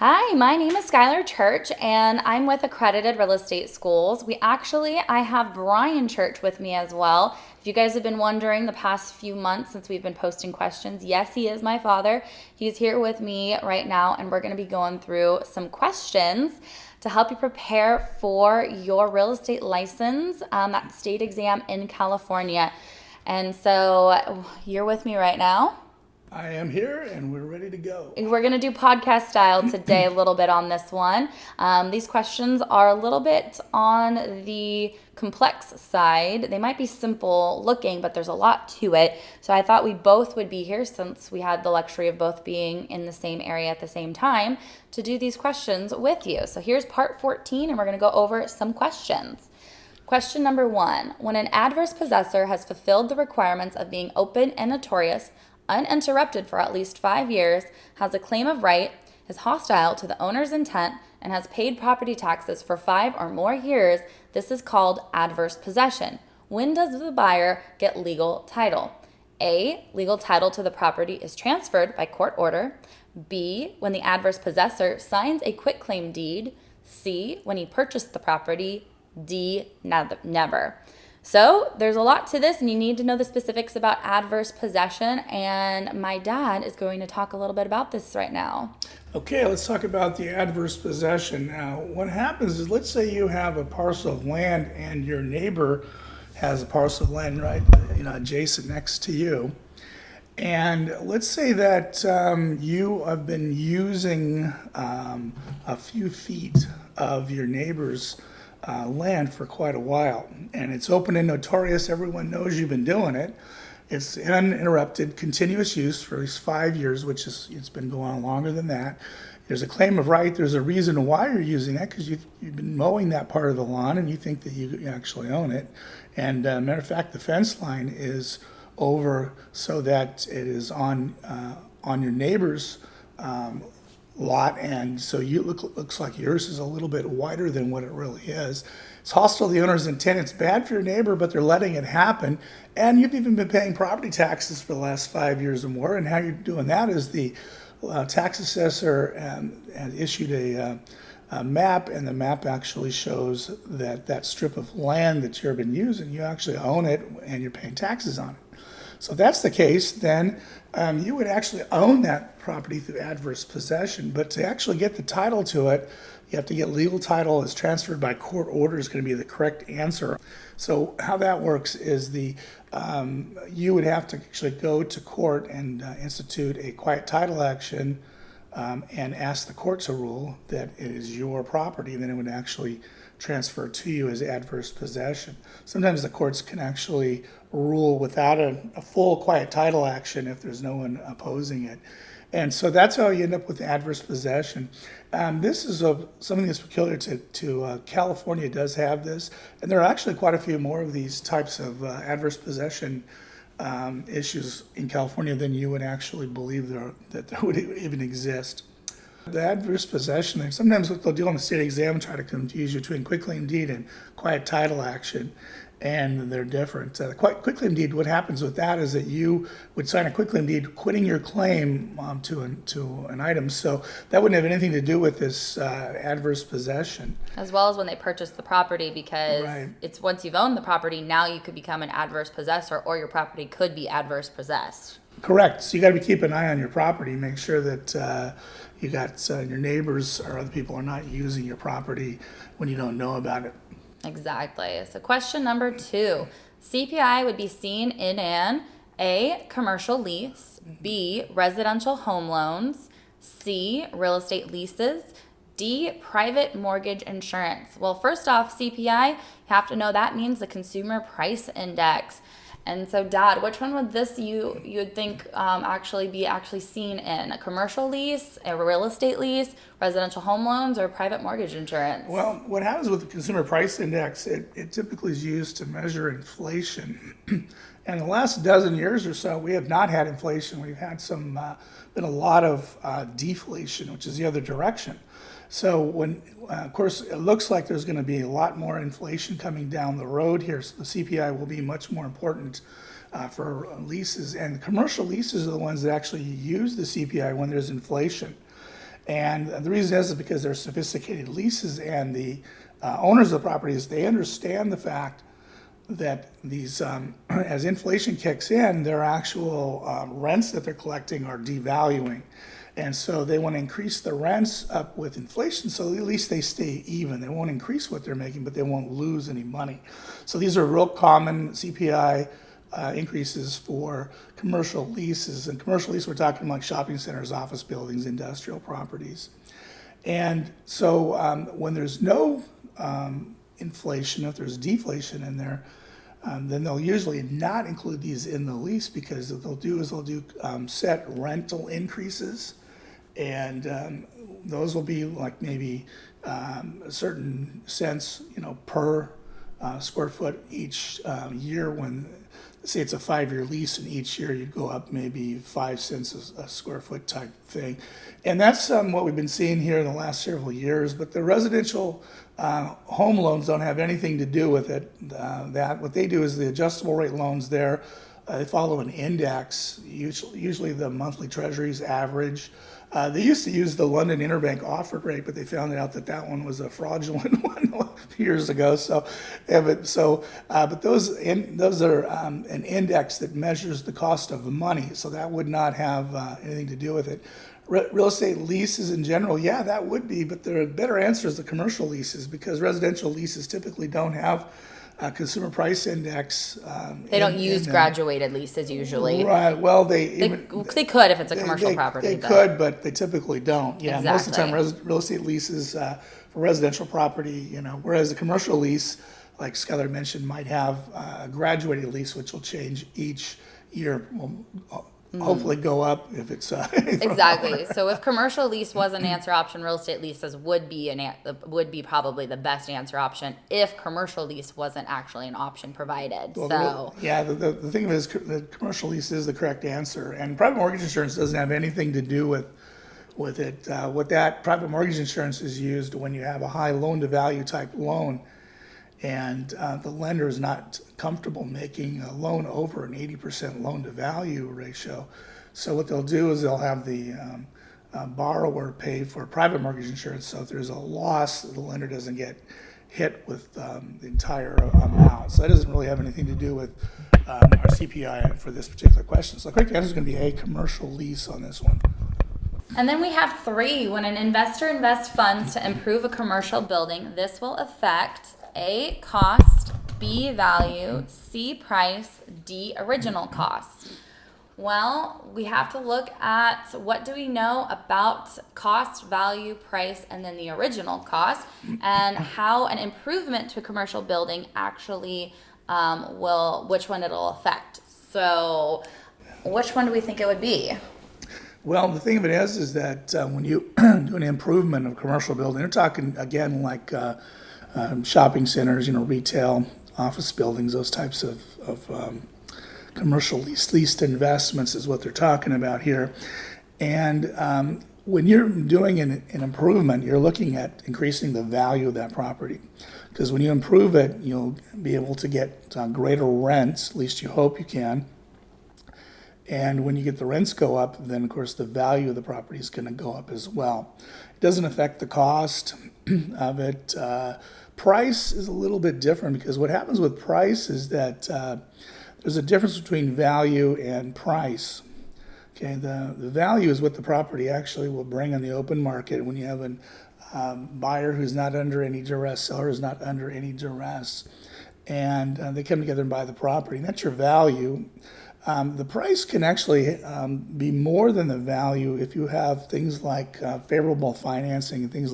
Hi, my name is Schyler Church, and I'm with Accredited Real Estate Schools. I have Bryan Church with me as well. If you guys have been wondering the past few months since we've been posting questions, yes, he is my father. He's here with me right now, and we're going to be going through some questions to help you prepare for your real estate license, that state exam in California. And so you're with me right now. I am here and we're ready to go. We're going to do podcast style today a little bit on this one. These questions are a little bit on the complex side. They might be simple looking, but there's a lot to it. So I thought we both would be here since we had the luxury of both being in the same area at the same time to do these questions with you. So here's part 14 and we're going to go over some questions. Question number 1. When an adverse possessor has fulfilled the requirements of being open and notorious, uninterrupted for at least 5 years, has a claim of right, is hostile to the owner's intent, and has paid property taxes for 5 or more years, this is called adverse possession. When does the buyer get legal title? A, legal title to the property is transferred by court order. B, when the adverse possessor signs a quitclaim deed. C, when he purchased the property. D, never. So there's a lot to this, and you need to know the specifics about adverse possession, and my dad is going to talk a little bit about this right now. Okay, let's talk about the adverse possession. Now, what happens is, let's say you have a parcel of land and your neighbor has a parcel of land right, adjacent next to you. And let's say that you have been using a few feet of your neighbor's land for quite a while, and it's open and notorious. Everyone knows you've been doing it. It's uninterrupted, continuous use for at least 5 years, which is, it's been going on longer than that. There's a claim of right. There's a reason why you're using that, because you've been mowing that part of the lawn and you think that you actually own it. And matter of fact, the fence line is over so that it is on your neighbor's lot, and so looks like yours is a little bit wider than what it really is. It's hostile to the owner's intent. It's bad for your neighbor, but they're letting it happen. And you've even been paying property taxes for the last 5 years or more. And how you're doing that is the tax assessor has issued a map, and the map actually shows that that strip of land that you've been using, you actually own it and you're paying taxes on it. So if that's the case, then you would actually own that property through adverse possession. But to actually get the title to it, you have to get legal title. It's transferred by court order is going to be the correct answer. So how that works is you would have to actually go to court and institute a quiet title action and ask the court to rule that it is your property. Then it would actually transfer to you as adverse possession. Sometimes the courts can actually rule without a full quiet title action if there's no one opposing it. And so that's how you end up with adverse possession. This is something that's peculiar to California. Does have this, and there are actually quite a few more of these types of adverse possession issues in California than you would actually believe that there would even exist. The adverse possession, sometimes what they'll do on the state exam, try to confuse you between quitclaim deed and quiet title action, and they're different. Quitclaim deed, what happens with that is that you would sign a quitclaim deed quitting your claim to an item, so that wouldn't have anything to do with this adverse possession. As well as when they purchase the property, because Right. It's once you've owned the property, now you could become an adverse possessor, or your property could be adverse possessed. Correct. So you got to keep an eye on your property. Make sure that you got your neighbors or other people are not using your property when you don't know about it. Exactly. So question number 2. CPI would be seen in an A, commercial lease, B, residential home loans, C, real estate leases, D, private mortgage insurance. Well, first off, CPI, you have to know that means the Consumer Price Index. And so, Dad, which one would this you'd think actually be seen in? A commercial lease, a real estate lease, residential home loans, or private mortgage insurance? Well, what happens with the Consumer Price Index, it typically is used to measure inflation. And the last dozen years or so, we have not had inflation. We've had been a lot of deflation, which is the other direction. So of course, it looks like there's going to be a lot more inflation coming down the road here. So the CPI will be much more important for leases. And commercial leases are the ones that actually use the CPI when there's inflation. And the reason is because they're sophisticated leases, and the owners of the properties, they understand the fact that these, as inflation kicks in, their actual rents that they're collecting are devaluing. And so they want to increase the rents up with inflation, so at least they stay even. They won't increase what they're making, but they won't lose any money. So these are real common CPI increases for commercial leases. And commercial lease, we're talking like shopping centers, office buildings, industrial properties. And so when there's no inflation, if there's deflation in there, then they'll usually not include these in the lease, because what they'll do is they'll do set rental increases, and those will be like maybe a certain cents, per square foot each year. When, say it's a 5-year lease, and each year you'd go up maybe 5 cents a square foot type thing. And that's what we've been seeing here in the last several years. But the residential home loans don't have anything to do with it. What they do is the adjustable rate loans there, they follow an index, usually the monthly treasuries average. They used to use the London Interbank offered rate, but they found out that one was a fraudulent one a few years ago. But those are an index that measures the cost of the money, so that would not have anything to do with it. Real estate leases in general, yeah, that would be, but the better answer is the commercial leases, because residential leases typically don't have a consumer price index. They don't use graduated leases usually. Right. Well, they could if it's a commercial property. They could, but they typically don't. Yeah. Exactly. Most of the time, real estate leases for residential property, whereas a commercial lease, like Schyler mentioned, might have a graduated lease, which will change each year. Hopefully go up if it's exactly. So if commercial lease was an answer option, real estate leases would be probably the best answer option if commercial lease wasn't actually an option provided. Well, the thing is, the commercial lease is the correct answer, and private mortgage insurance doesn't have anything to do with it. What that private mortgage insurance is used when you have a high loan to value type loan, and the lender is not comfortable making a loan over an 80% loan to value ratio. So what they'll do is they'll have the borrower pay for private mortgage insurance. So if there's a loss, the lender doesn't get hit with the entire amount. So that doesn't really have anything to do with our CPI for this particular question. So the correct answer is going to be a commercial lease on this one. And then we have 3. When an investor invests funds to improve a commercial building, this will affect A, cost, B, value, C, price, D, original cost. Well, we have to look at what do we know about cost, value, price, and then the original cost, and how an improvement to a commercial building actually which one it'll affect. So which one do we think it would be? Well, the thing of it is that when you do an improvement of a commercial building, you're talking, again, like shopping centers, retail, office buildings, those types of commercial leased investments is what they're talking about here. And when you're doing an improvement, you're looking at increasing the value of that property. Because when you improve it, you'll be able to get greater rents, at least you hope you can. And when you get the rents go up, then of course the value of the property is going to go up as well. It doesn't affect the cost of it. Price is a little bit different, because what happens with price is that there's a difference between value and price. Okay, the value is what the property actually will bring on the open market when you have a buyer who's not under any duress, seller who's not under any duress, and they come together and buy the property, and that's your value. The price can actually be more than the value if you have things like favorable financing and things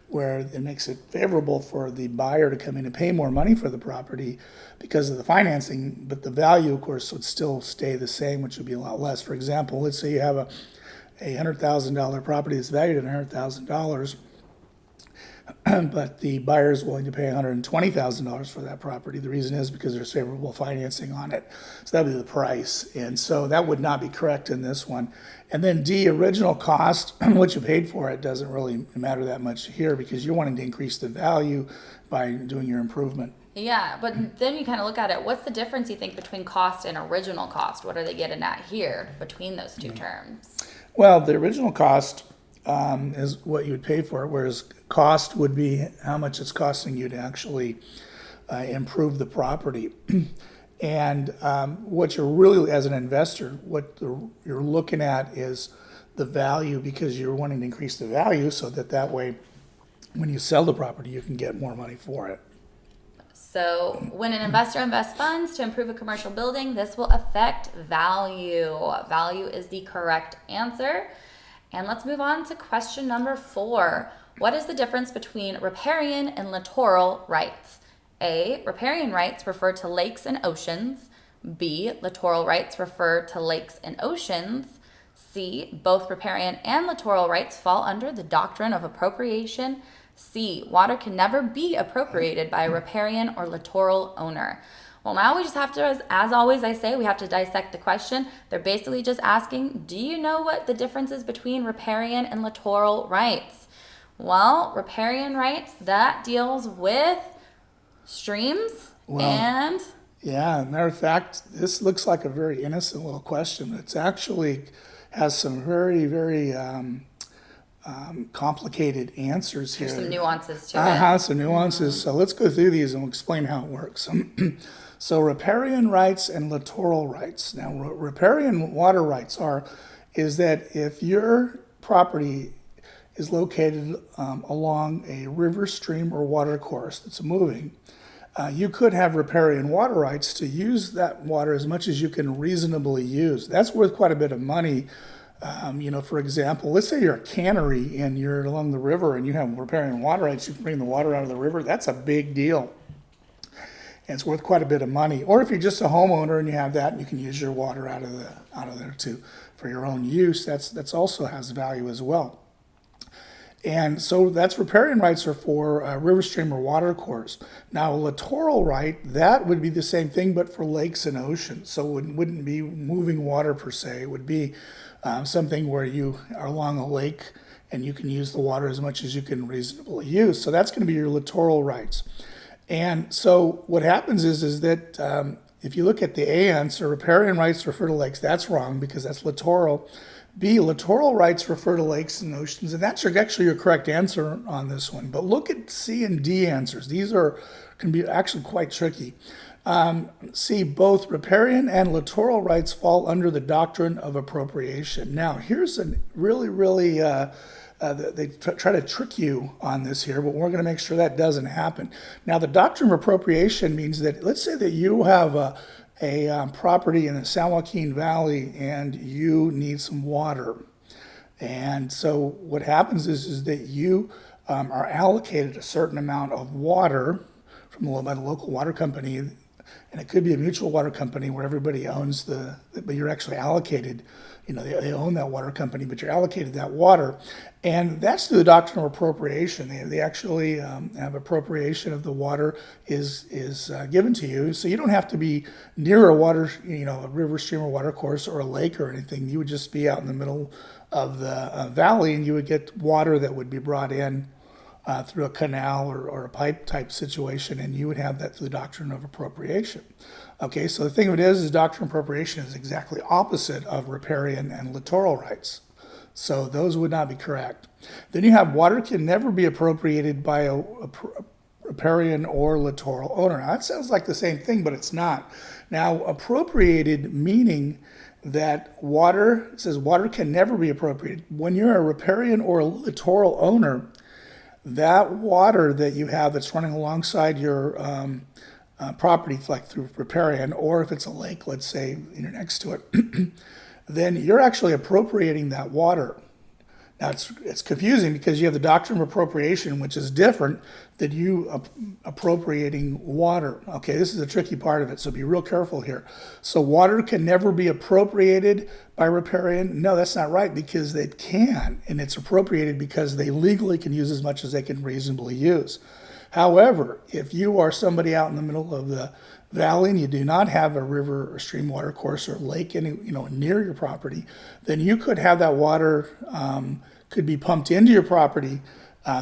where it makes it favorable for the buyer to come in and pay more money for the property because of the financing, but the value, of course, would still stay the same, which would be a lot less. For example, let's say you have a $100,000 property that's valued at $100,000, but the buyer is willing to pay $120,000 for that property. The reason is because there's favorable financing on it. So that would be the price. And so that would not be correct in this one. And then D, original cost, what you paid for it doesn't really matter that much here, because you're wanting to increase the value by doing your improvement. Yeah, but then you kind of look at it. What's the difference, you think, between cost and original cost? What are they getting at here between those two terms? Well, the original cost is what you would pay for it, whereas cost would be how much it's costing you to actually improve the property. And what you're really, as an investor, you're looking at is the value, because you're wanting to increase the value so that way, when you sell the property, you can get more money for it. So when an investor invests funds to improve a commercial building, this will affect value. Value is the correct answer. And let's move on to question number 4. What is the difference between riparian and littoral rights? A, riparian rights refer to lakes and oceans. B, littoral rights refer to lakes and oceans. C, both riparian and littoral rights fall under the doctrine of appropriation. C, water can never be appropriated by a riparian or littoral owner. Well, now we just have to, as always I say, we have to dissect the question. They're basically just asking, do you know what the difference is between riparian and littoral rights? Well, riparian rights, that deals with streams and... Yeah, matter of fact, this looks like a very innocent little question. It's actually has some very, very complicated answers here. There's some nuances to it. Some nuances. So let's go through these and we'll explain how it works. So riparian rights and littoral rights. Now, riparian water rights is that if your property is located along a river, stream, or water course that's moving, you could have riparian water rights to use that water as much as you can reasonably use. That's worth quite a bit of money. For example, let's say you're a cannery and you're along the river and you have riparian water rights. You can bring the water out of the river. That's a big deal. And it's worth quite a bit of money. Or if you're just a homeowner and you have that, and you can use your water out of there too for your own use. That's also has value as well. And so that's riparian rights are for river, stream, or water course. Now, a littoral right, that would be the same thing, but for lakes and oceans. So it wouldn't be moving water per se. It would be something where you are along a lake and you can use the water as much as you can reasonably use. So that's going to be your littoral rights. And so what happens is that if you look at the A answer, riparian rights refer to lakes. That's wrong because that's littoral. B, littoral rights refer to lakes and oceans, and that's actually your correct answer on this one. But look at C and D answers. These can be actually quite tricky. C, both riparian and littoral rights fall under the doctrine of appropriation. Now, here's a really, really, they try to trick you on this here, but we're going to make sure that doesn't happen. Now, the doctrine of appropriation means that, let's say that you have a property in the San Joaquin Valley and you need some water. And so what happens is that you are allocated a certain amount of water by the local water company, and it could be a mutual water company where everybody owns but you're actually allocated, they own that water company, but you're allocated that water. And that's through the doctrine of appropriation. They actually have appropriation of the water is given to you. So you don't have to be near a water, a river, stream, or water course or a lake or anything. You would just be out in the middle of the valley and you would get water that would be brought in through a canal or a pipe type situation, and you would have that through the doctrine of appropriation. Okay, so the thing of it is doctrine of appropriation is exactly opposite of riparian and littoral rights. So those would not be correct. Then you have water can never be appropriated by a riparian or littoral owner. Now that sounds like the same thing, but it's not. Now, appropriated meaning that it says water can never be appropriated. When you're a riparian or a littoral owner, that water that you have that's running alongside your property, like through riparian, or if it's a lake, let's say you're next to it, then you're actually appropriating that water. Now it's confusing because you have the doctrine of appropriation, which is different than you appropriating water. Okay, this is a tricky part of it, so be real careful here. So water can never be appropriated by riparian? No, that's not right, because they can, and it's appropriated because they legally can use as much as they can reasonably use. However, if you are somebody out in the middle of the valley and you do not have a river or stream water course or lake near your property, then you could have that water could be pumped into your property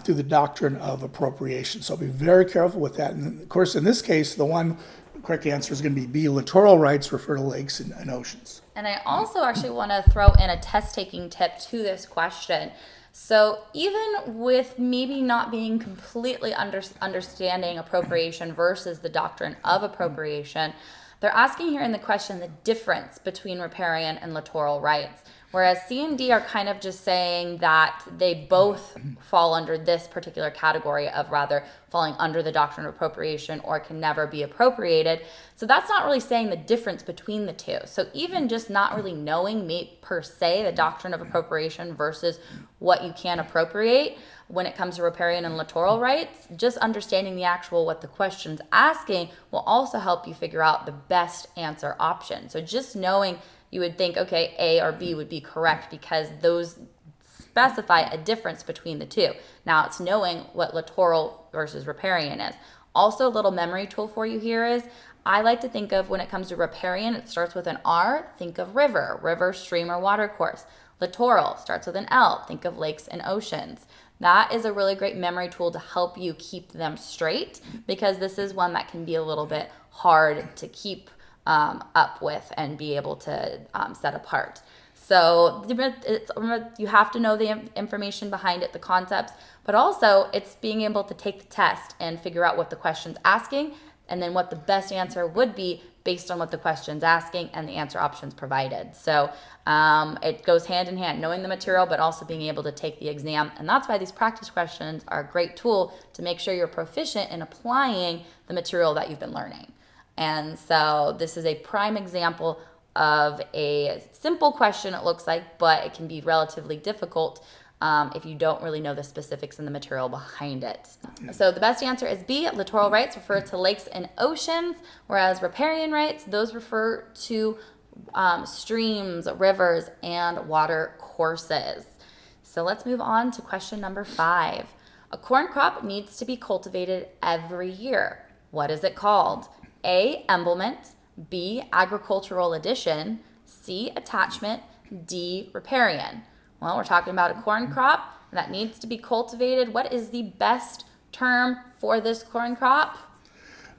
through the doctrine of appropriation. So be very careful with that. And of course, in this case, the correct answer is going to be B, littoral rights refer to lakes and oceans. And I also actually want to throw in a test-taking tip to this question. So even with maybe not being completely understanding appropriation versus the doctrine of appropriation, they're asking here in the question the difference between riparian and littoral rights. Whereas C and D are kind of just saying that they both fall under this particular category of rather falling under the doctrine of appropriation or can never be appropriated. So that's not really saying the difference between the two. So even just not really knowing per se the doctrine of appropriation versus what you can appropriate when it comes to riparian and littoral rights, just understanding the actual what the question's asking will also help you figure out the best answer option. So just knowing, you would think, okay, A or B would be correct because those specify a difference between the two. Now it's knowing what littoral versus riparian is. Also, a little memory tool for you here is, I like to think of when it comes to riparian, it starts with an R, think of river, stream, or water course. Littoral starts with an L, think of lakes and oceans. That is a really great memory tool to help you keep them straight, because this is one that can be a little bit hard to keep up with and be able to set apart. So you have to know the information behind it, the concepts, but also it's being able to take the test and figure out what the question's asking and then what the best answer would be based on what the question's asking and the answer options provided. So it goes hand in hand, knowing the material, but also being able to take the exam. And that's why these practice questions are a great tool to make sure you're proficient in applying the material that you've been learning. And so this is a prime example of a simple question, it looks like, but it can be relatively difficult if you don't really know the specifics and the material behind it. So the best answer is B. Littoral rights refer to lakes and oceans, whereas riparian rights, those refer to streams, rivers, and water courses. So let's move on to question number 5. A corn crop needs to be cultivated every year. What is it called? A, emblement, B, agricultural addition, C, attachment, D, riparian. Well, we're talking about a corn crop that needs to be cultivated. What is the best term for this corn crop?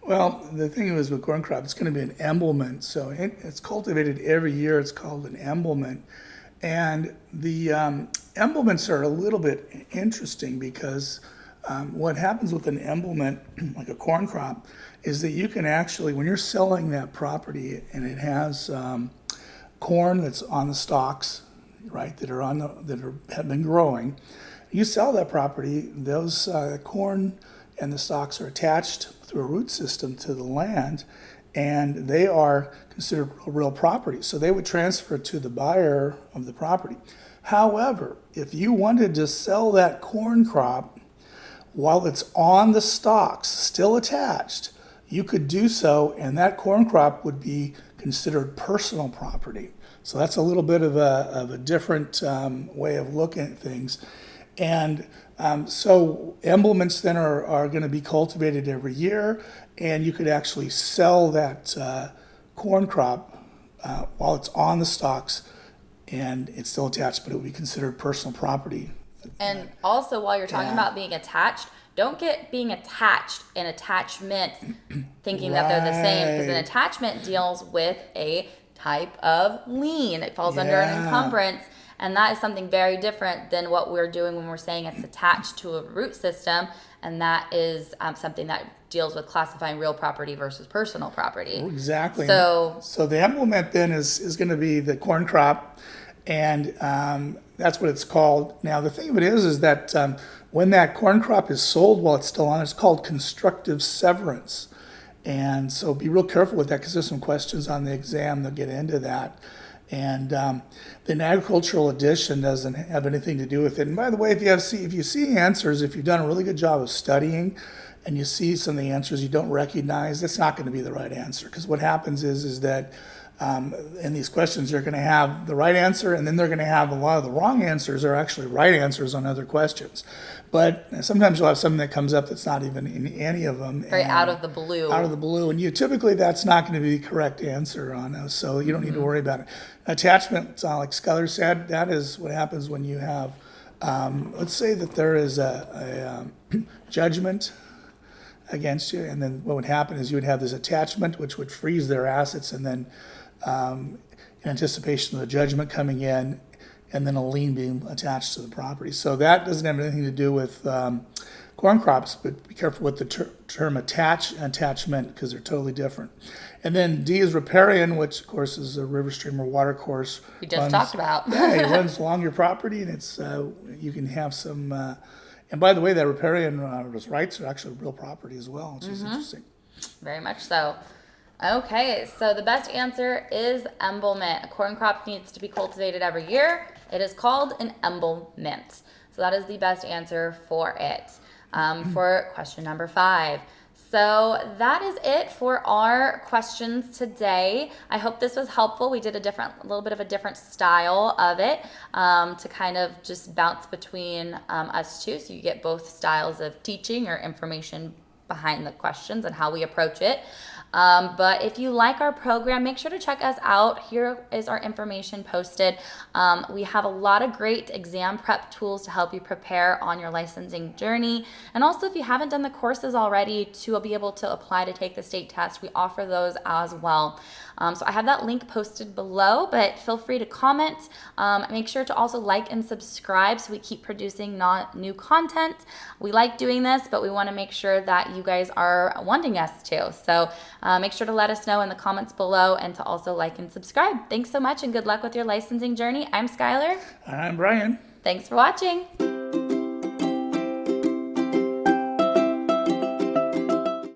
Well, the thing is with corn crop, it's going to be an emblement. So it's cultivated every year. It's called an emblement. And the emblements are a little bit interesting because what happens with an emblement, like a corn crop, is that you can actually, when you're selling that property and it has corn that's on the stalks, right, have been growing, you sell that property, those corn and the stalks are attached through a root system to the land, and they are considered real property. So they would transfer to the buyer of the property. However, if you wanted to sell that corn crop while it's on the stalks, still attached, you could do so, and that corn crop would be considered personal property. So that's a little bit of a different way of looking at things. And so emblements then are going to be cultivated every year, and you could actually sell that corn crop while it's on the stalks, and it's still attached, but it would be considered personal property. And also, while you're talking about being attached, don't get being attached and attachment thinking that they're the same, because an attachment deals with a type of lien. It falls under an encumbrance, and that is something very different than what we're doing when we're saying it's attached to a root system, and that is something that deals with classifying real property versus personal property. Exactly. So the implement then is going to be the corn crop, and that's what it's called. Now the thing of it is that when that corn crop is sold while it's still on, it's called constructive severance. And so be real careful with that, because there's some questions on the exam that get into that. And then agricultural addition doesn't have anything to do with it. And by the way, if you see answers, if you've done a really good job of studying and you see some of the answers you don't recognize, that's not going to be the right answer. Because what happens is that in these questions, you're going to have the right answer, and then they're going to have a lot of the wrong answers are actually right answers on other questions. But sometimes you'll have something that comes up that's not even in any of them. Very out of the blue. Out of the blue. And typically that's not going to be the correct answer on those, so you don't need to worry about it. Attachment, like Schyler said, that is what happens when you have, let's say that there is a judgment against you, and then what would happen is you would have this attachment which would freeze their assets, and then in anticipation of the judgment coming in, and then a lien being attached to the property. So that doesn't have anything to do with corn crops, but be careful with the term attachment, because they're totally different. And then D is riparian, which of course is a river, stream, or water course. We just talked about. Yeah, it runs along your property, and it's you can have some. And by the way, that riparian rights are actually real property as well, which is interesting. Very much so. Okay, so the best answer is emblement. A corn crop needs to be cultivated every year. It is called an emblement. So that is the best answer for it. For question number 5. So that is it for our questions today. I hope this was helpful. We did a little bit of a different style of it to kind of just bounce between us two, so you get both styles of teaching or information behind the questions and how we approach it. But if you like our program, make sure to check us out. Here is our information posted. We have a lot of great exam prep tools to help you prepare on your licensing journey. And also, if you haven't done the courses already to be able to apply to take the state test, we offer those as well. So I have that link posted below, but feel free to comment. Make sure to also like and subscribe so we keep producing new content. We like doing this, but we want to make sure that you guys are wanting us to. So make sure to let us know in the comments below and to also like and subscribe. Thanks so much and good luck with your licensing journey. I'm Schyler. I'm Bryan. Thanks for watching.